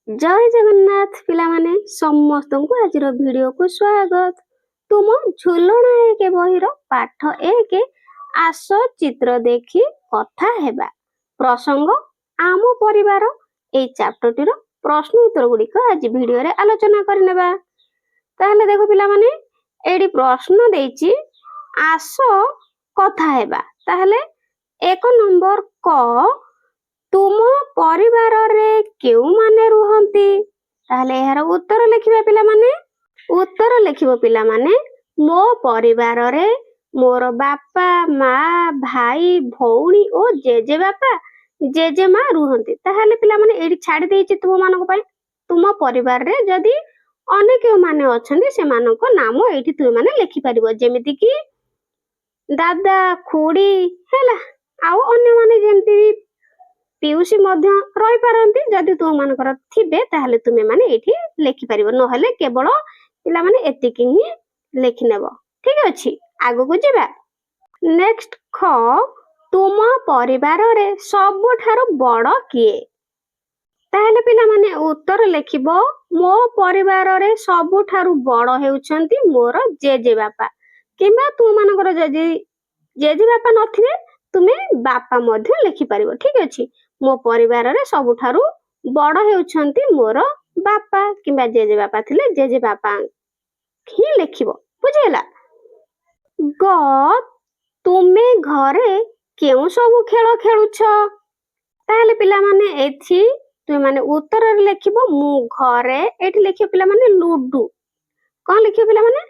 जय जगन्नाथ पिलामाने समस्तंकु आजिर वीडियो को स्वागत। तुम झुलना एक बहिर पाठ एक आस चित्र देखी कथा हेबा प्रसंग आम परिवार ए चैप्टरटीर प्रश्न उत्तर गुड़िक आज वीडियो रे आलोचना करनेबा। ताहले देखो पिलामाने एडी प्रश्न देइची आस कथा हेबा। ताहले एक नंबर क तुम परिवार रे केउ माने रुहंती। ताहले यार उत्तर लिखिबा पिला माने उत्तर लिखिबो पिला माने मो परिवार रे मोर बापा माँ भाई भौणी ओ जेजे बापा जेजे माँ रुहंती। ताहले पिला माने एडी छाडी देइची तुम मानको पय तुम परिवार रे जदी अन्य केउ माने अछंती से मानको नाम एठी तुम माने लिखि परिबो जेमिति कि दादा खुडी हैला आउ अन्य माने जेमति पिउसी मध्य रही पारंती। जदि तुम मानकर थिबे ताहले तुमे माने एठी लिखि परिबो नहले केवल पिला माने एतिकी ही लिखि नेबो। ठीक अछि आगु को जिबा। नेक्स्ट ख तुम परिवार रे सबठारो बड़ किए। ताहले पिला माने उत्तर लिखिबो मो परिवार रे सबठारो बड़ हेउछंती मोर जेजे बापा किबा तू मानकर जदि जेजे बापा नथिबे तुमे बापा मध्य लिखि परिबो। ठीक अछि मो परिवार रे सबठारु बड़ हेउछंती मोर बापा किबा जेजे बापा थिले जेजे बापा ही लिखिबो। बुझिला। ग तुमे घरे केउ सब खेल खेलुछ। ताहले पिला माने एथि तुमे माने उत्तर रे लिखिबो मु घरे एथि लिखिबो पिला माने लूडू। कोन लिखिबो पिला माने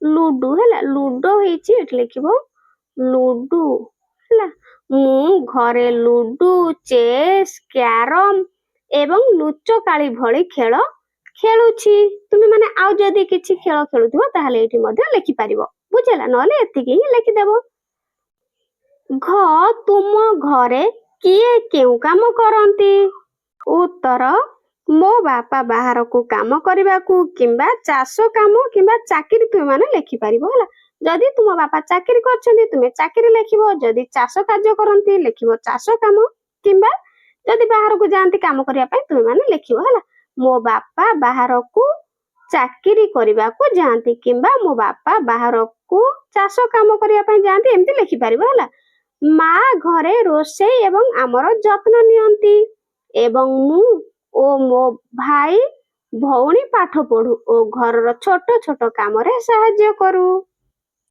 लूडू हैला लूडो हेछि एथि लिखिबो लूडू हैला मु घरे लूडू चेस कैरम एवं लुचकाली भली खेल खेलुछि। तुमे माने आउ जदी किछि खेल खेलुथबो ताहले एठी मध्ये लिखि परिबो। बुझिला नले एतिकी ही लिखि देबो। घ तुम घरे किए केउ काम करंती। उत्तर मो बापा बाहर को काम करबा को किबा चाष काम किबा चाकरी तुमे माने लिखि परिबो हैला। जदि तुम बापा चाकरी करछंती तुमे चाकरी लिखिबो। जदि चाष कार्य करंती लिखिबो चाष काम किबा जदि बाहर को जानती काम करिया पय तुमे माने लिखिबो हैला मो बापा बाहर को चाकरी करबा को जानती किबा मो बापा बाहर को चाष काम करिया पय जानती एम्ति लिखि परिबो हैला। माँ घरे रोषेई एवं आमर जत्न नियंती एवं मु ओ मो भाई भौणी पाठ पढु ओ घर छोट छोट काम रे सहाय्य करू।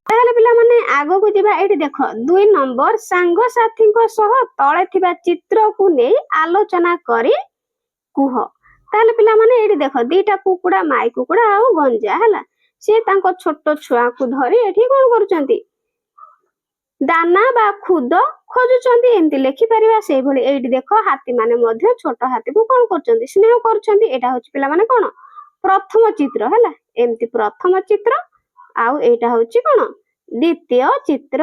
ताहले पिला माने आगो को जिबा। एठी देखो 2 नंबर सांग साथी को सह तळे थिबा चित्र को नै आलोचना करी कुह। ताहले पिला माने एठी देखो दीटा कुकुडा माई कुकुडा आ गंजा हैला से तांको छोट छुआ को धरी एठी कोन करूचंती दाना बा खुद खोजुचंती एम्ति लिखि परिबा। सेहि भली एठी देखो हाथी माने मध्ये छोट हाथी को कोन करचंती स्नेह करचंती। एटा होची पिला माने कोन प्रथम चित्र हैला एम्ति प्रथम चित्र आउ एटा होची कोन द्वितीय चित्र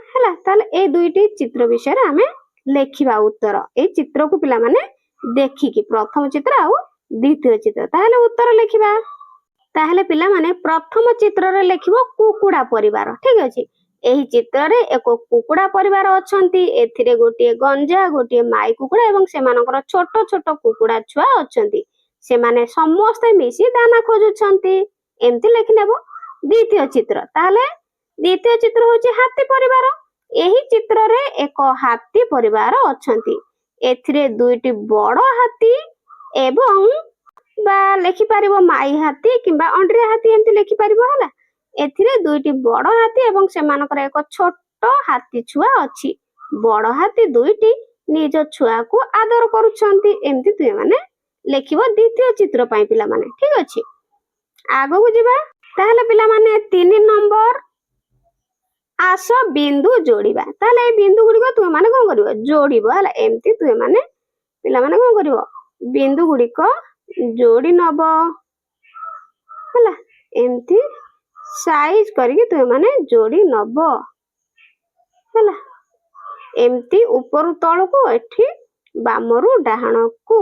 हैला। ताले ए दुईटी चित्र विषय रे हमें लेखिबा उत्तर ए चित्र को पिला माने देखि कि प्रथम चित्र आउ द्वितीय चित्र ताले उत्तर लेखिबा। ताहले पिला माने प्रथम चित्र रे लेखिबो कुकुडा परिवार। ठीक अछि एही चित्र रे एक कुकुडा परिवार अछंती एथिरे गोटिए गंजा गोटिए माई कुकुडा एवं सेमानकर छोट छोट कुकुडा छुआ अछंती से माने समस्त मिसी दाना खोजुछंती एम्ति लिखि नेबो। द्वितीय चित्र ताहले द्वितीय चित्र होची हाथी परिवार। एही चित्र रे एक हाथी परिवार अछंती एथिरे दुईटी बड़ हाथी एवं बा लिखि परिबो माई हाथी किबा अंड्रिया हाथी एम्ति लिखि परिबो हैला। एथिरे दुईटी बड़ हाथी एवं सेमानकर एक छोट हाथी छुआ अछि। बड़ हाथी दुईटी निज छुआ को आदर करूछंती एम्ति तुय माने लिखिबो द्वितीय चित्र पय पिला माने। ठीक अछि आगो को जिबा। ताहले पिला माने 3 नंबर आस बिंदु जोड़िबा। ताहले ए बिंदु गुडी को तुय माने कोन करिवो जोड़िबो हैला एम्ति तुय माने पिला माने कोन करिवो बिंदु गुडी को जोड़ी नबो हैला एम्ति साइज करके तुम माने जोड़ी नबो हैला एम्ति ऊपर तळ को एठी बामरु डाहण को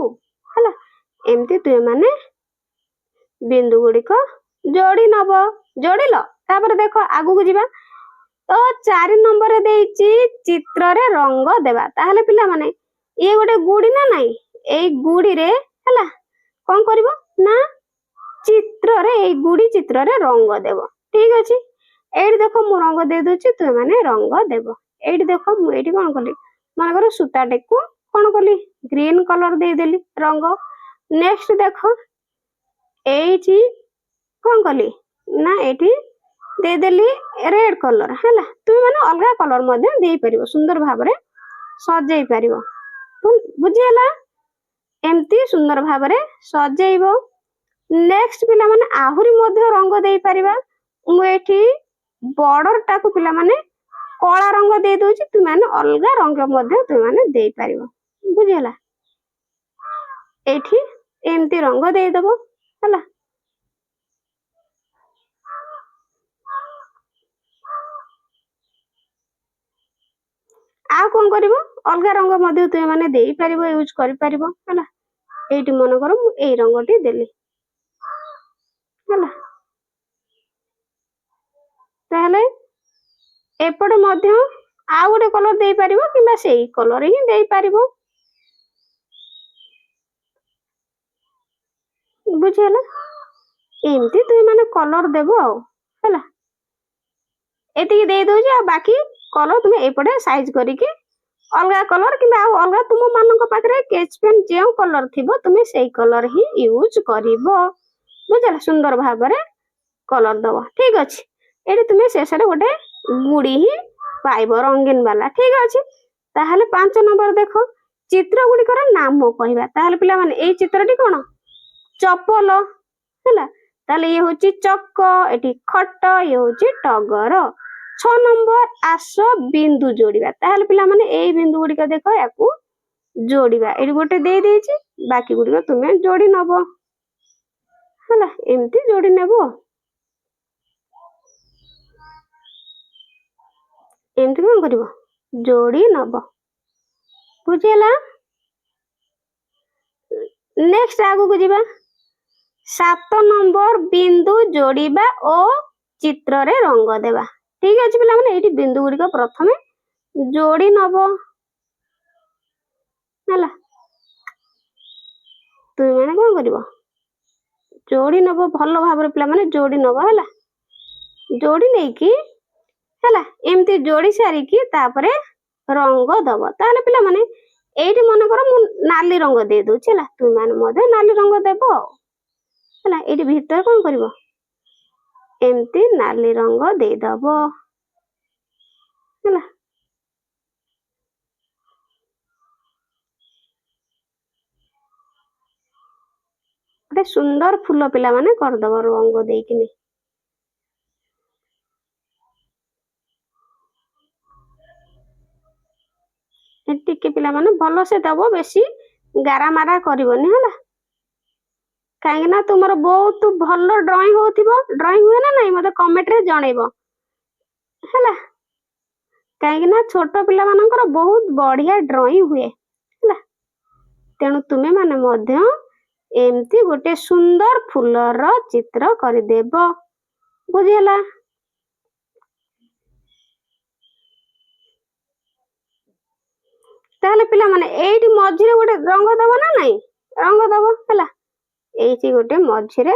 हैला एम्ति तुम माने बिंदु गुडी को जोड़ी नबो। जोड़िलो तापर देखो आगु को जिबा। तो 4 नंबर रे देइची चित्र रे रंग देबा। ताहले पिला माने ये गोटे गुड़ी ना नाई एई गुड़ी रे हला कौन करिवो ना चित्र रे एई गुड़ी चित्र रे रंग देव ठीक अछि एठी देखो मु रंग दे दोछि तुम माने रंग देव एठी देखो मु एठी कोन कली मन करो सूता टेकु कोन कली ग्रीन कलर दे देली रंग नेक्स्ट देखो एठी कोन कली ना एठी दे देली रेड कलर हैला तुम माने अलगा कलर मध्ये दे परिबो सुंदर भाबरे सजै परिबो बुझियला एमती सुंदर भाबरे सजैबो नेक्स्ट पिला माने आहुरी मध्ये रंग दे परिबा मु एठी बॉर्डर टाकू पिला माने कला रंग दे दोछि तुम माने अलगा रंग मध्ये तुम माने दे परिबो बुझियला एठी एमती रंग दे दबो हैला आ कोन करिवो अलगा रंग मध्ये तुम माने देई परिबो यूज करि परिबो हला एठी मन करो मु एई रंगटी देली हला ताहले एपटे मध्ये आ गोटे कलर देई परिबो किबा सेई कलर ही देई परिबो बुझियला एमती तुम माने कलर देबो आ हला एती दे दोछि आ बाकी कलर तुम एपटे साइज करिके अलगा कलर किबा अलगा तुम मानक पाखरे स्केच पेन जे कलर थिबो तुम सेई कलर ही यूज करिवो बुझला सुंदर भाबरे कलर दबो ठीक अछि एठी तुम शेषरे गोटे गुड़ी ही पाइबो रंगीन वाला ठीक अछि ताहले 5 नंबर देखो चित्र गुडी कर नाम कहबा ताहले पिला माने एई चित्रटी कोन चपल हैला ताहले ये होची चक्क एठी खट ये होची टगर 6 नंबर आस बिंदु जोड़िबा ताहले पिला माने एई बिंदु गुडी का देखो याकू जोड़िबा एठी गोटे दे देछि बाकी गुडी को तुमे जोड़ी नबो हैला एमती जोड़ी नेबो एमती कोन करिवो जोड़ी नबो बुझियला नेक्स्ट आगु को जिबा 7 नंबर बिंदु जोड़िबा ओ चित्र रे रंग देबा ठीक अछि पिला माने एठी बिंदु गुडी को प्रथमे जोड़ी नबो हैला तुम माने कोन करिवो जोड़ी नबो भलो भाबरे पिला माने जोड़ी नबो हैला जोड़ी नै की हैला एमती जोड़ी सारी की तापरे रंग दबो ताले पिला माने एठी मन करो मु नाली रंग दे दो छला तुम माने मध्ये नाली रंग देबो हैला एठी भीतर कोन करिवो एमती नाली रंग दे दबो हैला गोटे सुंदर फूल पिला माने कर दबो रंग देकिनी टिके पिला माने भलो से दबो बेसी गारा मारा करिवोनी हला काहे ना तुमरो बहुत भलो ड्राइंग होथिबो ड्राइंग हुए ना नहीं मते कमेंट रे जणेबो हला काहे ना छोटो पिला मानकर बहुत बढ़िया ड्राइंग हुए हला तेनु तुमे माने मध्ये एमती गोटे सुंदर फूलर चित्र करि देबो बुझियला ताहले पिला माने एठी मझिरे गोटे रंग दबो ना नहीं रंग दबो हला एठी गोटे मझिरे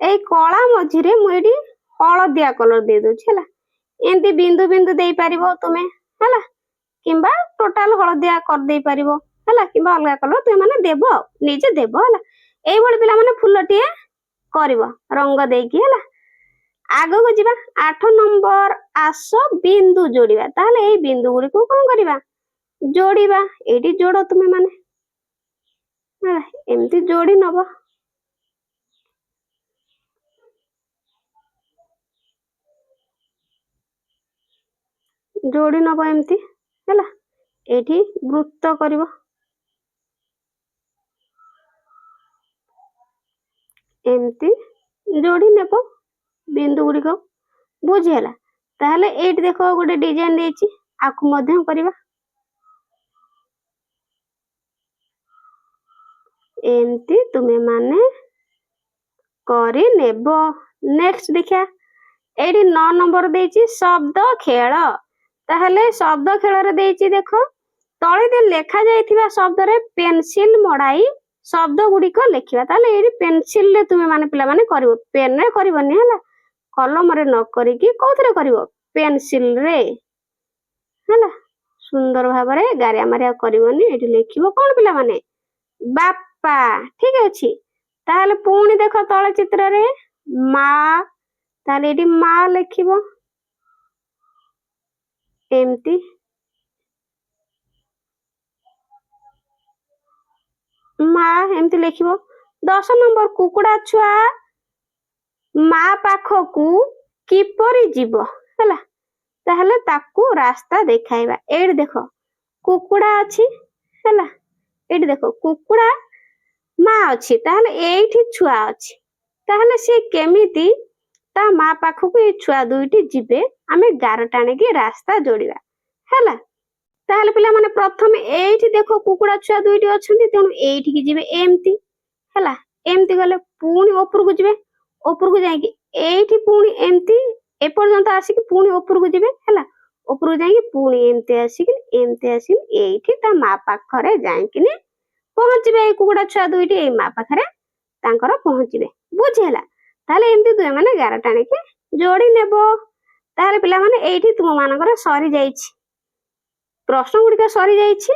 एई कळा मझिरे मु एठी हळदिया कलर दे दो छला एंती बिंदु बिंदु देई परिबो तुमे हला किंबा टोटल हळदिया कर देई परिबो हला किंबा अलगा कलर तुमे माने देबो निजे देबो हला एई बळे पिला माने फुलटिए करिवो रंग देकी हला आगो को जिबा 8 नंबर आसो बिंदु जोड़िबा ताहले एई बिंदु गुडी को कोन करिबा जोड़िबा एठी जोड़ो तुमे माने हला एमती जोड़ी नबो जोड़ी नबो एमती हला एठी वृत्त करिवो एमती जोड़ी नेबो बिंदु गुडी को बुझियला ताहले एठी देखो गोटे डिजाइन देछि आकु मध्यम करिवा एमती तुमे माने करी नेबो नेक्स्ट देखा एठी 9 नंबर देछि शब्द खेल ताहले शब्द खेल रे देछि देखो ତଳେ ଦେ ଲେଖା ଯାଇଥିବା ଶବ୍ଦରେ ପେନସିଲ ମଡାଇ ଶବ୍ଦ ଗୁଡିକ ଲେଖିବା। ତାହେଲେ ଏଇଠି ପେନସିଲ ରେ ତୁମେ ମାନେ ପିଲାମାନେ କରିବ, ପେନ ରେ କରିବନି ହେଲା, କଲମରେ ନ କରିକି କୋଉଥିରେ କରିବ, ପେନସିଲ ରେ ହେଲା। ସୁନ୍ଦର ଭାବରେ ଗାରିଆ ମାରିଆ କରିବନି, ଏଠି ଲେଖିବ କଣ ପିଲାମାନେ, ବାପା। ଠିକ ଅଛି। ତାହେଲେ ପୁଣି ଦେଖ ତଳେ ଚିତ୍ରରେ ମା, ତାହେଲେ ଏଠି ମା ଲେଖିବ ଏମିତି, ମା ଏମିତି ଲେଖିବ। 10 ନମ୍ବର କୁକୁଡା ଛୁଆ ମା ପାଖକୁ କିପରି ଯିବ ହେଲା, ତାହେଲେ ତାକୁ ରାସ୍ତା ଦେଖାଇବା। ଏଇଠି ଦେଖ କୁକୁଡା ଅଛି ହେଲା, ଏଇଠି ଦେଖ କୁକୁଡା ମା ଅଛି, ତାହେଲେ ଏଇଠି ଛୁଆ ଅଛି, ତାହେଲେ ସେ କେମିତି ତା ମା ପାଖକୁ ଏଇ ଛୁଆ ଦୁଇଟି ଯିବେ, ଆମେ ଗାର ଟାଣିକି ରାସ୍ତା ଯୋଡିବା ହେଲା। ତାହେଲେ ପିଲାମାନେ ପ୍ରଥମେ ଏଇଠି ଦେଖ କୁକୁଡା ଛୁଆ ଦୁଇଟି ଅଛନ୍ତି, ତେଣୁ ଏଇଠିକି ଯିବେ ଏମିତି ହେଲା, ଏମିତି ଗଲେ ପୁଣି ଉପରକୁ ଯିବେ, ଉପରକୁ ଯାଇକି ଏଇଠି ପୁଣି ଏମିତି ଏପର୍ଯ୍ୟନ୍ତ ଆସିକି ପୁଣି ଉପରକୁ ଯିବେ ହେଲା, ଉପରକୁ ଯାଇକି ପୁଣି ଏମିତି ଆସିକି ଏଇଠି ତା ମା ପାଖରେ ଯାଇକିନି ପହଞ୍ଚିବେ। ଏଇ କୁକୁଡା ଛୁଆ ଦୁଇଟି ଏଇ ମା ପାଖରେ ତାଙ୍କର ପହଞ୍ଚିବେ, ବୁଝି ହେଲା। ତାହେଲେ ଏମିତି ତୁମେ ମାନେ ଗାର ଟାଣିକି ଯୋଡି ନେବ। ତାହେଲେ ପିଲାମାନେ ଏଇଠି ତୁମ ମାନଙ୍କର ସରିଯାଇଛି, ପ୍ରଶ୍ନ ଗୁଡିକ ସରିଯାଇଛି।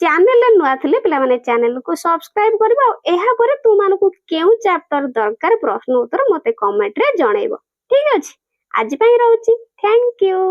ଚ୍ୟାନେଲରେ ନୂଆ ଥିଲେ ପିଲାମାନେ ଚ୍ୟାନେଲକୁ ସବସ୍କ୍ରାଇବ କରିବ, ଆଉ ଏହାପରେ ତୁମମାନଙ୍କୁ କେଉଁ ଚାପ୍ଟର ଦରକାର ପ୍ରଶ୍ନ ଉତ୍ତର ମତେ କମେଣ୍ଟରେ ଜଣେଇବ। ଠିକ ଅଛି, ଆଜି ପାଇଁ ରହୁଛି, ଥ୍ୟାଙ୍କ ୟୁ।